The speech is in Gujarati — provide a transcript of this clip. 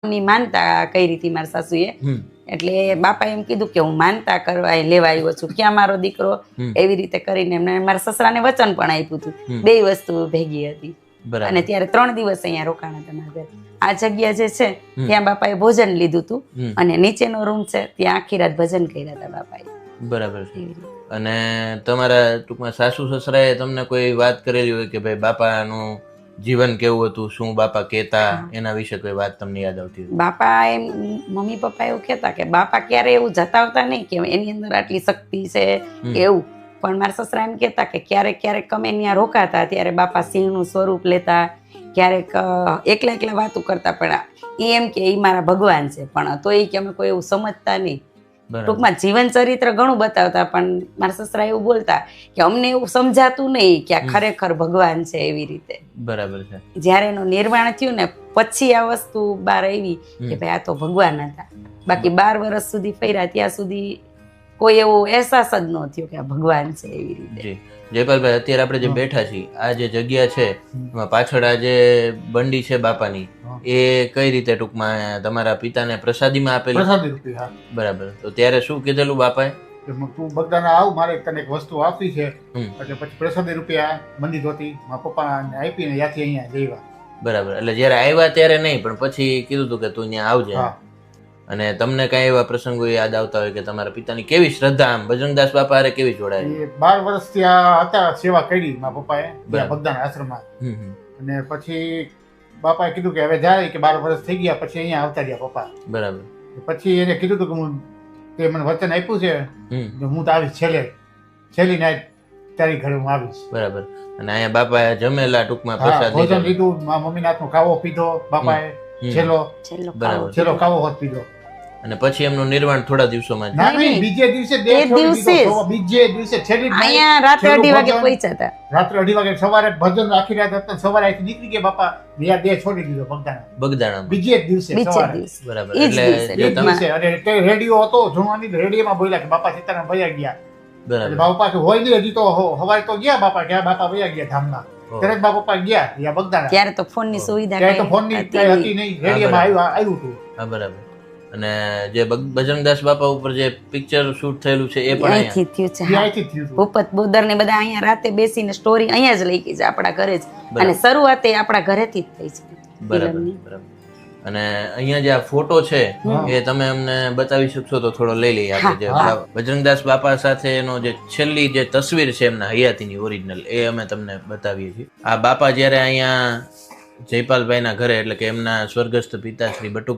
ની માનતા કરી હતી મારા સાસુએ. એટલે બાપા એમ કીધું કે હું માનતા કરવા લેવા આવ્યો છું, ક્યાં મારો દીકરો, એવી રીતે કરીને એમને મારા સસરાને વચન પણ આપ્યું હતું. બે વસ્તુ ભેગી હતી. અને ત્યારે 3 દિવસ અહીંયા રોકાણા હતા મારા ઘરે. આ જગ્યા જે છે ત્યાં બાપાએ ભોજન લીધું હતું અને નીચેનો રૂમ છે ત્યાં આખી રાત ભજન કર્યા હતા બાપાએ. બરાબર છે. અને તમારા ટૂંકમાં સાસુ સસરાએ તમને કોઈ વાત કરેલી હોય કે ભાઈ બાપાનું જીવન કેવું હતું, શું બાપા કહેતા, એના વિશે કોઈ વાત તમને યાદ આવતી હોય? બાપા એમ મમ્મી પપ્પા એવું કહેતા કે બાપા ક્યારે એવું જતાવતા નહીં કે એની અંદર આટલી શક્તિ છે એવું, પણ મારા સસરા એમ કહેતા કે ક્યારેક ક્યારેક અમે ત્યાં રોકાતા ત્યારે બાપા સિંહનું સ્વરૂપ લેતા, ક્યારેક એકલા એકલા વાતો કરતા, પણ એ એમ કે એ મારા ભગવાન છે, પણ તો એ કે અમે કોઈ એવું સમજતા નહીં. ટૂંકમાં જીવન ચરિત્ર ઘણું બતાવતા, પણ મારા સસરા એવું બોલતા કે અમને એવું સમજાતું નહીં કે આ ખરેખર ભગવાન છે એવી રીતે. બરાબર છે. જયારે એનું નિર્માણ થયું ને પછી આ વસ્તુ બહાર આવી કે ભાઈ આ તો ભગવાન હતા. બાકી 12 વર્ષ સુધી ફર્યા ત્યાં સુધી કોઈ એવો અહેસાસ જ ન થયો કે આ ભગવાન છે એવી રીતે. જયપાલભાઈ, અત્યારે આપણે જે બેઠા છીએ આ જે જગ્યા છે એમાં પાછળ આ જે બંડી છે બાપાની, એ કઈ રીતે ટૂંકમાં તમારા પિતાને પ્રસાદીમાં આપેલી? પ્રસાદી રૂપી, હા. બરાબર. તો ત્યારે શું કીધેલું બાપાએ? તું બગદાણા આવ, મારે તને એક વસ્તુ આપી છે. એટલે પછી પ્રસાદી રૂપિયા મંદિર ધોતી મારા પપ્પાને આપીને ત્યાંથી અહીંયા જઈવા. બરાબર. એટલે જયારે આવ્યા ત્યારે નહીં, પણ પછી કીધું હતું કે તું અહીંયા આવજે. અને તમને કઈ એવા પ્રસંગો યાદ આવતા હોય કે તમારા પિતાની કેવી શ્રદ્ધા, આમ બજરંગદાસ બાપા હારે કેવી જોડાય? 12 વર્ષ ત્યાં હતા, સેવા કરી મારા પપ્પાએ બગદાણા આશ્રમમાં. અને પછી બાપાએ કીધું કે હવે જાય, કે 12 વર્ષ થઈ ગયા પછી અહીંયા આવતા રહ્યા પપ્પા. બરાબર. પછી એને કીધું હતું કે હું તે મને વચન આપ્યું છે હું તો આવીશ છેલ્લી નાઈટ તારી ઘરે હું આવીશ. બરાબર. અને અહીંયા બાપાએ જમેલા ટૂંકમાં પ્રસાદ ભોજન લીધું, મારા મમ્મીના હાથનો કાવો પીધો બાપાએ, છેલ્લો કાવો હોત પીધો. અને પછી એમનું નિર્વાણ થોડા દિવસોમાં ના નહીં, બીજે દિવસે છેલ્લી અહીંયા રાત્રે 2:30 વાગે પહોંચ્યા હતા. રાત્રે 2:30 વાગે, સવારે ભજન આખી રાત હતા, સવારે અહીંથી નીકળી ગયા બાપા, ત્યાં દેહ છોડી દીધો બગદાણા. બીજે દિવસે બરાબર. એટલે અને તે રેડિયો હતો જૂનવાની, રેડિયોમાં બોલ્યા કે બાપા સીતારામ વયા ગયા. બરાબર. બાપા કે હોય નહીં, હજી તો હવારે તો ગયા બાપા, કે બાપા વયા ગયા ધામના. ત્યારે બાપા પપ્પા ગયા ત્યાં બગદાણા. ત્યારે તો ફોન ની સુવિધા ત્યારે તો ફોન ની હતી નહીં, રેડિયોમાં આવ્યું હતું. હા, બરાબર. અને જે બજરંગદાસ બાપા ઉપર જે પિક્ચર શૂટ થયેલું છે એ પણ અહીંથી થયું છે. ભૂપત બોદર ને બધા અહીંયા રાતે બેસીને સ્ટોરી અહીંયા જ લઈ ગઈ છે આપણા ઘરે જ, અને શરૂઆત એ આપણા ઘરેથી જ થઈ છે. બરાબર. અને અહીંયા જે આ ફોટો છે એ તમે અમને બતાવી શકશો તો થોડો લઈ લઈએ આપણે. જે બજરંગદાસ બાપા સાથે એનો જે છેલ્લી જે તસવીર છે એમના હયાતીની ઓરિજિનલ, એ અમે તમને બતાવીએ છીએ. આ બાપા જયારે અહીંયા જયપાલભાઈ ના ઘરે, એટલે કે એમના સ્વર્ગસ્થ પિતા શ્રી બટુક